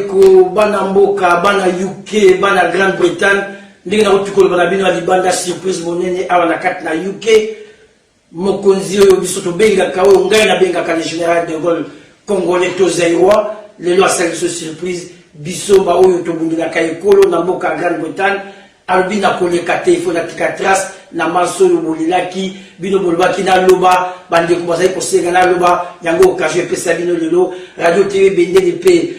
bandeko bana mboka bana UK bana Grande-Bretagne ndenge na kotukolo bana bino libanda surprise monene awa na kati na UK mokonzi oyo biso tobengaka oyo ngai nabengaka le général de Gaulle congolais to zaïrois lelo asali biso surprise biso ba oyo tobundelaka ekolo na mboka Grande-Bretagne alobi na koleka te ifo na tika trace na masolo bolilaki bino bolobaki na loba bandeko bazali kosenga na loba yango occasion epesa bino lelo radio TV bendele pe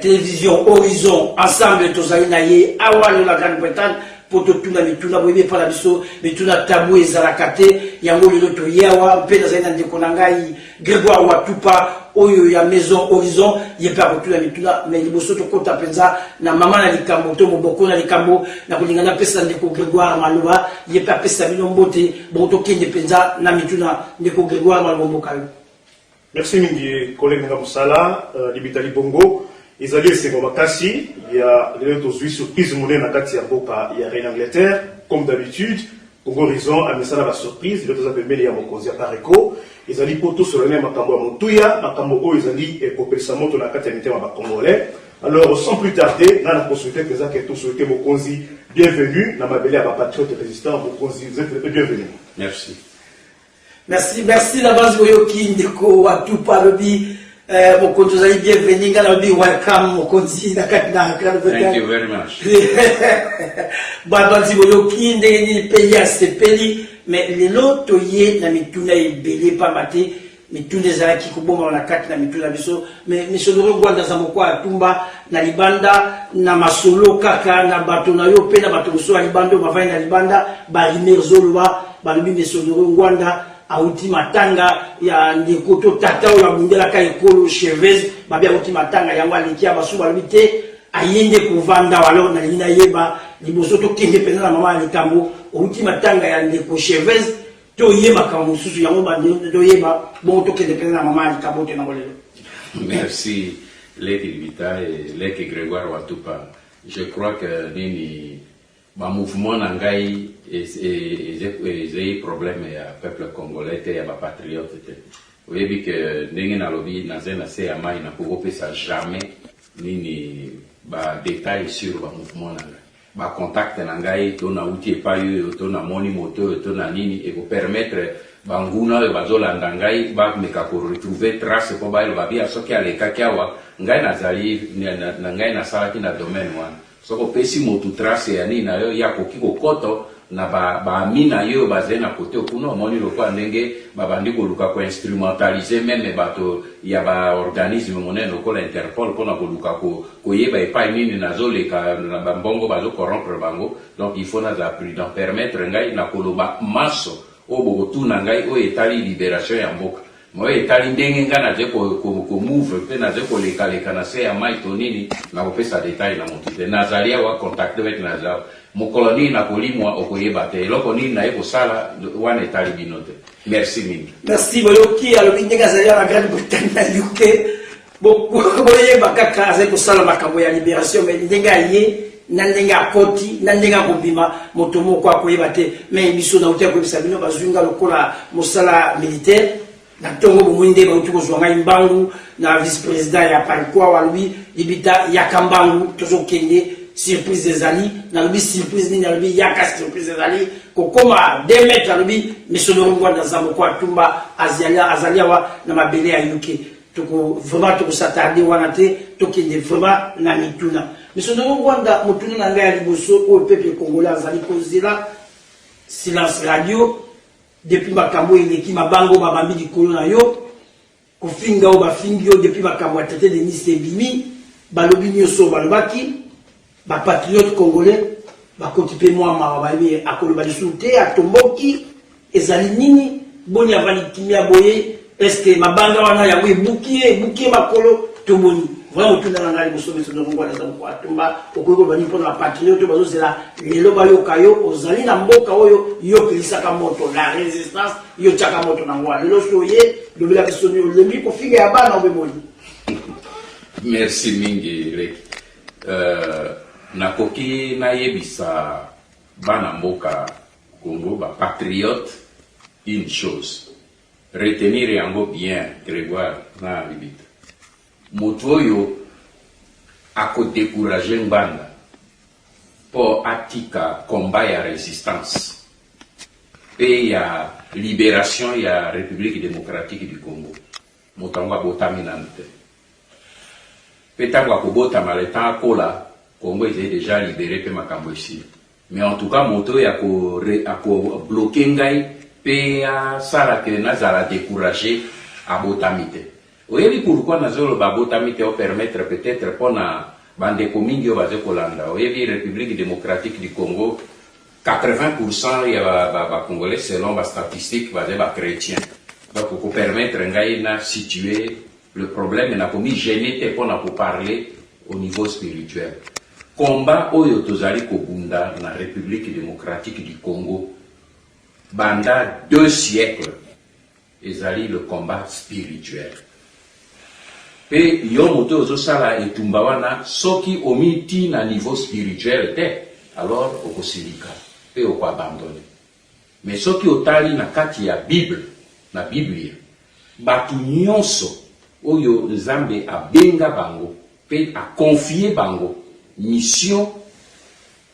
télévision Horizon ensemble tozali na ye awa lelo la Grande-Bretagne pour totuna mituna boyebe pa na biso mituna tabu ezalaka te yango lelo toyawa mpe nazali na ndeko na ngai Grégoire Watupa oyo ya maison Horizon yepe akotuna mituna mais liboso tokota penza na mama na likambo to moboko na likambo na kulingana pesa ndeko Grégoire Maloba yepe apesa bino mbote bon tokende penza na mituna ndeko Grégoire Maloba. Merci mingi collègue Ngamusala libitali bongo ezali esengo makasi ya lelo tozwi surprise monene na kati ya mboka ya Reine Angleterre comme d'habitude Congo Horizon amesala ba surprise lelo tozapemeli ya mokonzi ya Pareko ezali poto solene makambo ya motuya makambo oyo ezali ekopesa moto na kati ya mitema ba congolais. Alors sans plus tarder na consulter pesa que tout souhaiter mokonzi bienvenue na mabele ya ba patriote résistant mokonzi vous êtes bienvenue. Merci. Merci la base Boyoki ndeko Watupa lobi mokonzi zali bienvenue ngala lobi welcome mokonzi na kati na Thank you very much. Babanzi Boyoki ndeni pays asepeli mais lelo toye na mituna ebele pa mate mituna ezalaki koboma na kati na mituna biso mais misonoro Rwanda za mokwa atumba na libanda na masolo kaka na bato na yo pe na bato so libanda bavai na libanda ba rimerzolwa ba lobi misonoro Rwanda auti matanga ya ndeko to tata ola bundela ka ekolo Chevez babia auti matanga yango alikia basuba lobite ayende kuvanda walo na lina yeba liboso to kenge pena na mama alikambo auti matanga ya ndeko Chevez to yeba ka mususu yango ba to yeba bon to kenge pena na mama alikambo te na bolelo. Merci Leki Libita et Leki Grégoire Watupa. Je crois que nini ba mouvement nangai et problème ya peuple congolais te ya ba patriote te. Vous voyez que ndenge na lobi na zena se ya mai na pokope ça jamais nini ba détail sur ba mouvement nangai. Ba contact nangai to na uti pa yo to na moni moto to na nini et vous permettre banguna e bazolanda ngai ba meka ko retrouver trace ko ba ba bia soki aleka kiawa ngai nazali na ngai na sala ki na domaine wana. Soko pesi motu trace ya nini na yo ya kokiko koto na ba mina yo bazena kote okuno moni lokwa ndenge babandi koluka ko instrumentaliser même bato ya ba organisme monene lokola Interpol pona koluka ko yeba epai nini nazoleka na bambongo bazo corrompre bango. Donc il faut na za prudent permettre ngai na koloba maso o bogotu na ngai o etali libération ya mboka mo etali ndenge ngana je ko move pe na je ko leka na se ya mai tonini na kopesa detail na motu nazalia wa contact avec nazao mo koloni na kolimwa okoyeba te loko nini na eko sala wana etali binote. Merci mingi. Merci Boyoki alobi ndenge azali na Grande-Bretagne na UK boyeba kaka azali kosala makambo ya libération mais ndenge aye nandenga koti nandenga kobima moto moko akoyeba te mais biso na utia ko bino bazunga lokola mosala militaire na tongo bomwinde ba uti kozwanga imbangu na vice président ya Parikwa walubi libita ya kambangu tozokende surprise ezali na lobi surprise ni na lobi yaka surprise ezali kokoma 2 mètres lobi misolo Rwanda za moko atumba azalia wa na mabele ya UK toko vraiment toko s'attarder wana te tokende vraiment na mituna misolo Rwanda mutuna na ngai liboso o peuple congolais azali kozela silence radio depuis makambo eleki mabango babambi likolo na yo kofinga o bafingi yo depuis makambo ya tete de Nice bimi balobi nyonso balobaki ba patriote congolais bakotipe mwa mababi akoloba lisusu te atomboki ezali nini boni avali kimia boye est-ce que mabanga wana yango ebukie makolo tomoni vraiment tout dans la liboso biso ndongo wana za ko atumba okoko bani mpona patriote bazozela lelo bayoka yo ozali na mboka oyo yo kilisaka moto la résistance yo chaka moto na ngwa lelo soye lobela biso ni lembi ko figa ya bana obemoni. Merci mingi Leki. Nakoki na yebisa bana mboka Congo ba patriote une chose retenir yango bien Grégoire na libita moto oyo ako décourager mbanda pour atika combat ya résistance et ya libération ya République démocratique du Congo motango abotami nante pe tango akobotama le temps akola Congo était déjà libéré pe makambo ici mais en tout cas moto ya ko bloquer ngai pe ya sala que nazala décourager abotami te oyebi pourquoi nazolo babotami te o permettre peut-être pona bande komingi baze kolanda oyebi République démocratique du Congo 80% ya ba congolais selon ba statistiques baze ba chrétiens donc pour permettre ngai na situer le problème na komi gêner te pona pour parler au niveau spirituel combat oyo tozali kobunda na République démocratique du Congo banda 2 siècles ezali le combat spirituel pe yo moto ozosala etumba wana soki omiti na niveau spirituel te alors okosilika pe okoabandone mais soki otali na kati ya Bible na Biblia batu nyonso oyo Nzambe abenga bango pe akonfie bango mission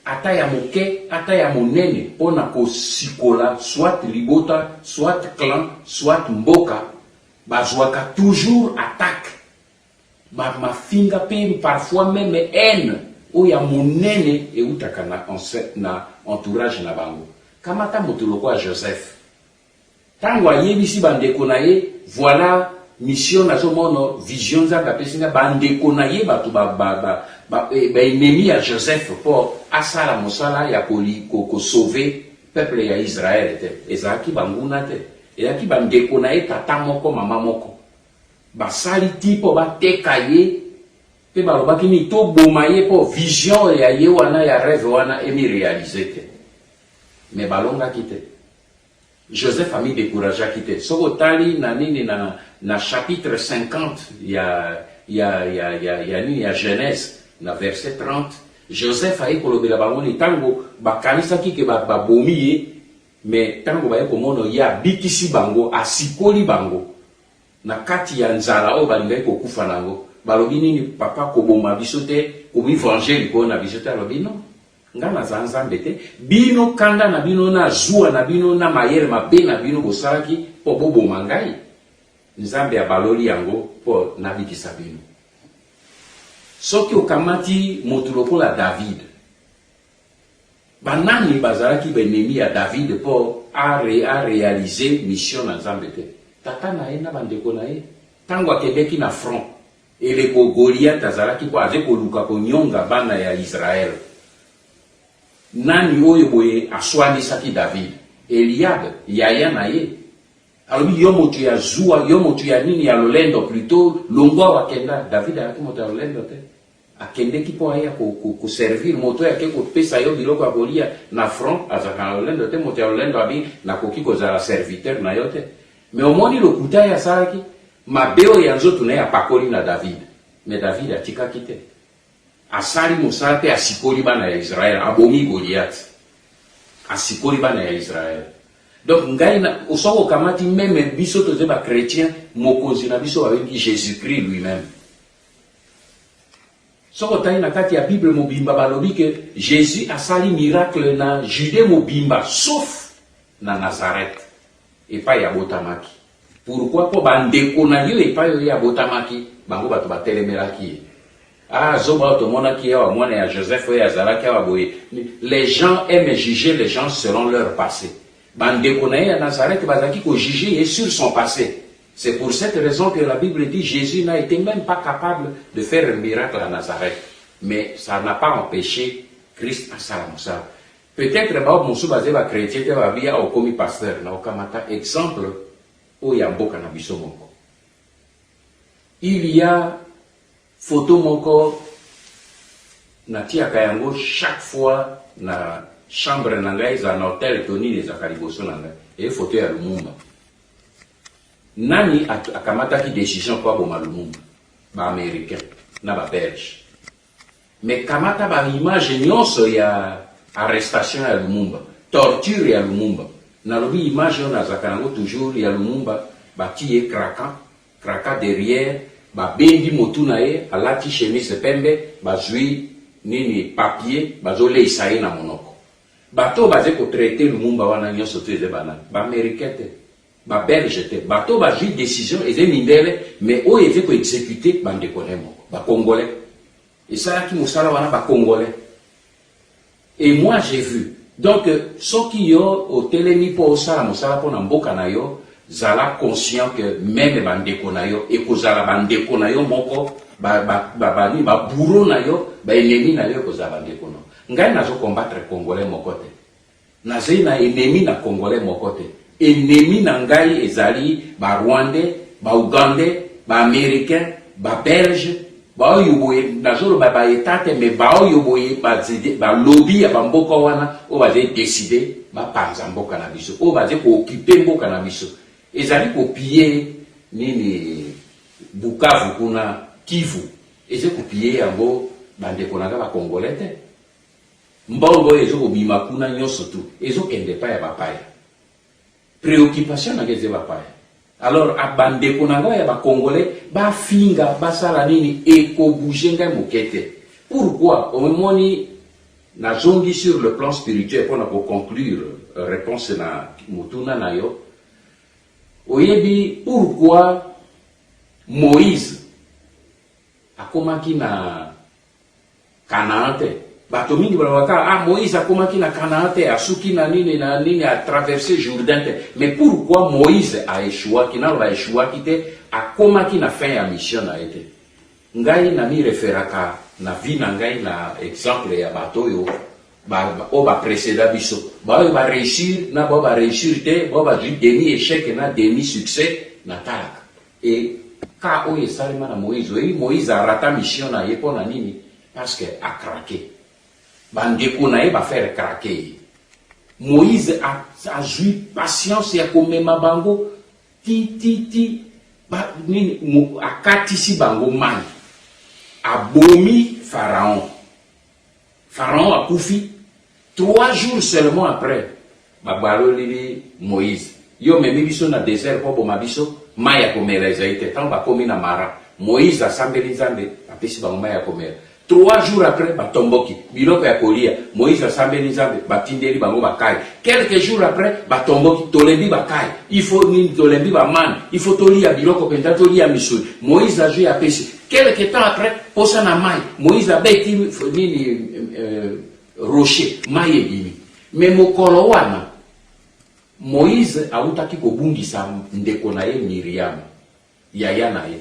ata ya moke ata ya monene pona kosikola soit libota soit clan soit mboka bazwaka toujours attaque mafinga pe parfois même haine oya monene eutaka na entourage na bango kamata moto lokwa Joseph tango ayebisi bandeko na ye voilà mission nazomono vision za bapesinga bandeko na ye batu ennemi ya Joseph pour asala mosala ya ko sauver peuple ya Israël te ezaki banguna te ezaki bandeko na ye tata moko mama moko basali ti po bateka ye pe balobaki ni to boma ye po vision ya ye wana ya rêve wana emi réalisé te mais balongaki te Joseph a mis découragé te soko tali na nini na chapitre 50 ya Genèse na verset 30 Joseph a ekolobela bango ni tango bakanisaki ke babomi ye mais tango baye komono ya bikisi bango asikoli bango na kati ya nzala oyo balingai kokufa nango balobi nini papa koboma biso te komi venger likolo na biso te alobi non nga naza Nzambe te bino kanda na bino na zuwa na bino na mayele mabe na bino bosalaki mpo boboma ngai Nzambe abaloli yango mpo nabikisa bino soki okamati moto lokola David banani bazalaki benemi ya David mpo réaliser mission na Nzambe te tata na ye na bandeko na ye tango akendeki na front eleko Goliath azalaki po aze koluka konyonga bana ya Israel nani oyo boye aswanisaki David Eliab yaya na ye alobi yo moto ya zuwa yo moto ya nini ya lolendo plutôt longwa wakenda David ayaki moto ya lolendo te akendeki po aya ko servir moto yake ko pesa yo biloko ya kolia na front azaka na lolendo te moto ya lolendo abi na koki kozala serviteur na yo te mais omoni lokuta ya salaki mabeo ya nzoto na ya pakoli na David mais David atikaki te asali mosala pe asikoli bana ya Israël abomi Goliath asikoli bana ya Israël donc ngai na osoko kamati même biso toze ba chrétien mokonzi na biso abengi Jésus-Christ lui-même soko tayi na kati ya Bible mobimba balobi ke Jésus asali miracle na Judée mobimba sauf na Nazareth epai ya botamaki pourquoi po bandeko na yo epai yo ya botamaki bango bato batelemelaki zoba otomonaki ya mwana ya Joseph ya zalaki ya boye les gens aiment juger les gens selon leur passé bandeko na ya Nazareth bazaki ko juger sur son passé c'est pour cette raison que la Bible dit Jésus n'a été même pas capable de faire un miracle à Nazareth mais ça n'a pas empêché Christ à sa peut-être ba musu bazé ba chrétien te ba bia au komi pasteur na okamata exemple o ya mboka na biso moko il y a photo moko natiaka yango chaque fois na chambre na ngai za na hotel toni les akaliboso na ngai et photo ya Lumumba nani akamataki décision kwa boma Lumumba ba américain na ba belge mais kamata ba image nyonso ya arrestation ya Lumumba torture ya Lumumba na lobi image on azaka nango toujours ya Lumumba bati ye kraka derrière babendi motu na ye alati chemise pembe bazwi nini papier bazoleisa ye na monoko bato baze kotraite lumumba wana nyonso to eze banani baaméricain te babelge te bato bazwi décision eze mindele mais oyo eze koexécute bandeko ne moko bacongolais esalaki mosala wana bacongolais et moi j'ai vu donc soki yo otelemi mpo osala mosala mpo na mboka na yo zala conscient que même bandeko na yo ekozala bandeko na yo moko baburo na yo baennemi na yo ekozala bandeko na yo ngai nazo combattre congolais moko te nazali na ennemi na congolais moko te ennemi na ngai ezali barwandais baugandais baaméricain babelge baoyo boye nazoloba baeta te me baoyo boye balobi ya bamboka wana oyo bazali décide bapanza mboka na biso oyo bazali kookipe mboka na biso ezali kopie nini Bukavu kuna Kivu ezali kopie yango bandeko nanga bakongolais te mbongo ezo kobima kuna nyonso tu ezokende pa ya bapaya préoccupation nanga eze bapaya alors abandeko nanga ya bakongolais bafinga basala nini ekobouge ngai moke te pourquoi omemoni nazongi sur le plan spirituel mpona koconclure réponse na motuna na yo oyebi pourquoi Moïse akomaki na Canaan te bato mingi balobaka Moïse akomaki na Canaan te asuki na nini a traversé Jourdain te mais pourquoi Moïse a échouaki naloba échouaki te akomaki na fin ya mission na ye te ngai nami referaka na vie na ngai na exemple ya bato oyo oyo baprécéda biso baoyo baréussir na bao baréussir te bao bazwi demi échec na demi succès na talaka et ka oyo esalema na Moïse oyebi Moïse arata mission na ye mpo na nini parce que akrake bandeko na ye bafere krake ye Moïse azwi patience ya komema bango ti akatisi bango mai abomi Pharaon akufi 3 jours seulement après babaloleli Moïse yo memi biso na désert po boma biso mai ya komela ezali te ntango bakomi na mara Moïse asambeli nzambe apesi bango mai ya komela 3 jours après batomboki biloko ya kolia Moïse asambeli nzambe batindeli bango bakai quelques jours après batomboki tolembi bakai il faut nini tolembi bamani il faut tolia biloko penza tolia misuni Moïse azwi apesi quelque temps après posa na mai Moïse abeti nini rocher mai ebimi mais mokolo wana Moïse autaki kobungisa ndeko na ye Miriam yaya na ye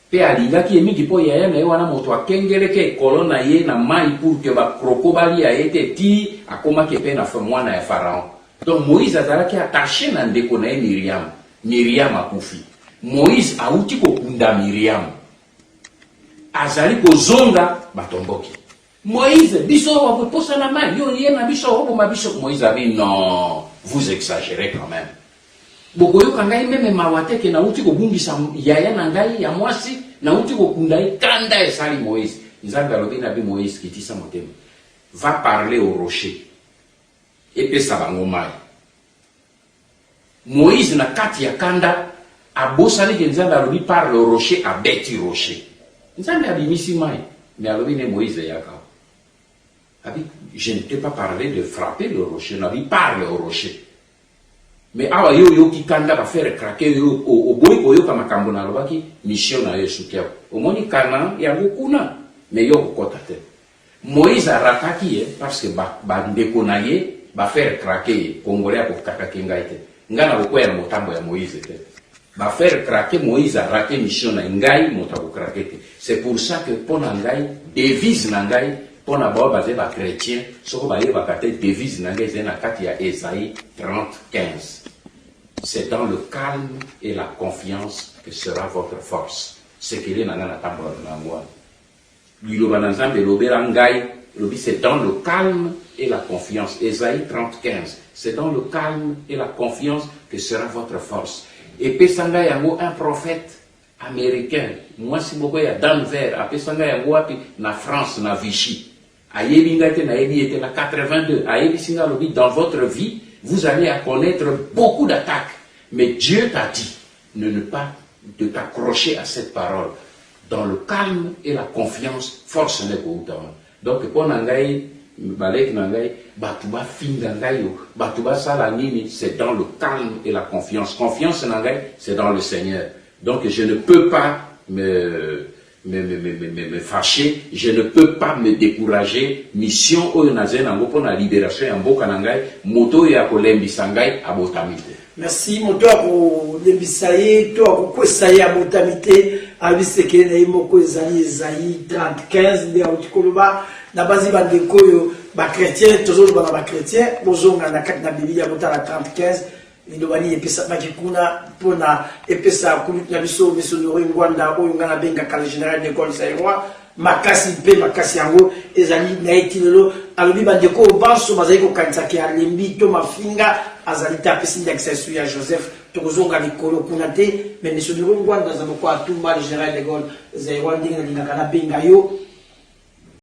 pe alingaki ye mingi po yaya na ye wana moto akengeleke ekolo na ye na mai pour que bakroko balia ye te ti akomaki pe na mwana ya Pharaon donc Moïse azalaki attaché na ndeko na ye Miriam akufi Moïse auti kokunda Miriam azali kozonga batomboki Moïse biso waposa na mai yo ye na biso oboma biso Moïse abi non vous exagérez quand même bokoyoka ngai meme mawa te ke nauti kobungisa yaya na ngai ya mwasi nauti kokunda ye kanda esali Moïse nzambe alobi na bi Moïse kitisa motema va parler au rocher epesa bango mai Moïse na kati ya kanda abosani ke nzambe alobi parle au rocher abeti rocher nzambe abimisi mai mais alobi ne Moïse yaka abi je ne t'ai pas parlé de frapper le rocher nabi parle au rocher mais awa yo ki kanda ba faire craquer yo o boy koyoka makambo na lobaki mission na Yesu kia omoni kana ya kuna mais yo kokota te Moïse arakaki parce que ba ndeko na ye ba faire craquer congolais ko kakaki ngai te ngana ko ya motambo ya Moïse te ba faire craquer Moïse arake mission na ngai motako craquer te c'est pour ça que pona ngai devise na ngai pona ba baze ba chrétien soko ba ye ba kate devise na ngai zena kati ya Esaïe 30:15 c'est dans le calme et la confiance que sera votre force c'est que les nana tambo na ngwa liloba na nzambe lobera ngai lobi c'est dans le calme et la confiance Esaïe 30:15 c'est dans le calme et la confiance que sera votre force et pesanga yango un prophète américain moi si boko ya Denver apesanga yango api na France na Vichy ayebi ngate na yebi était na 82 ayebi singa lobi dans votre vie vous allez à connaître beaucoup d'attaques mais Dieu t'a dit ne pas de t'accrocher à cette parole dans le calme et la confiance, force n'est pas. Donc, pour Nangaï, Balek Nangaï, Batouba Finga Ngayo, Batouba Salanini, c'est dans le calme et la confiance. Confiance Nangaï, c'est dans le Seigneur. Donc, je ne peux pas me fâcher, je ne peux pas me décourager. Mission Oyonazen, pour la libération, en Bokanangaï, Moto et Akolembi Sangai, à Botamite. Merci, moto ako lembisaye, to ako kwesaye a Botamite, a biseke na imoko ezali ezali 30-15 de autikoloba, na bazi bandeko yo, ba chrétien, toujours ba chrétien, bozonga na kati na Biblia bota la 30-15, Lidobani epesa makikuna pona epesa kulutu na biso misonori ngwanda oyo ngana benga kala général d'école saïrois makasi pe makasi yango ezali na etilelo alobi bandeko banso bazali ko kanisa ke alembi to mafinga azali ta pesi d'accès ya Joseph tokozonga likolo kuna te mais misonori ngwanda za ko atumba le général d'école saïrois ndinga linga kana benga yo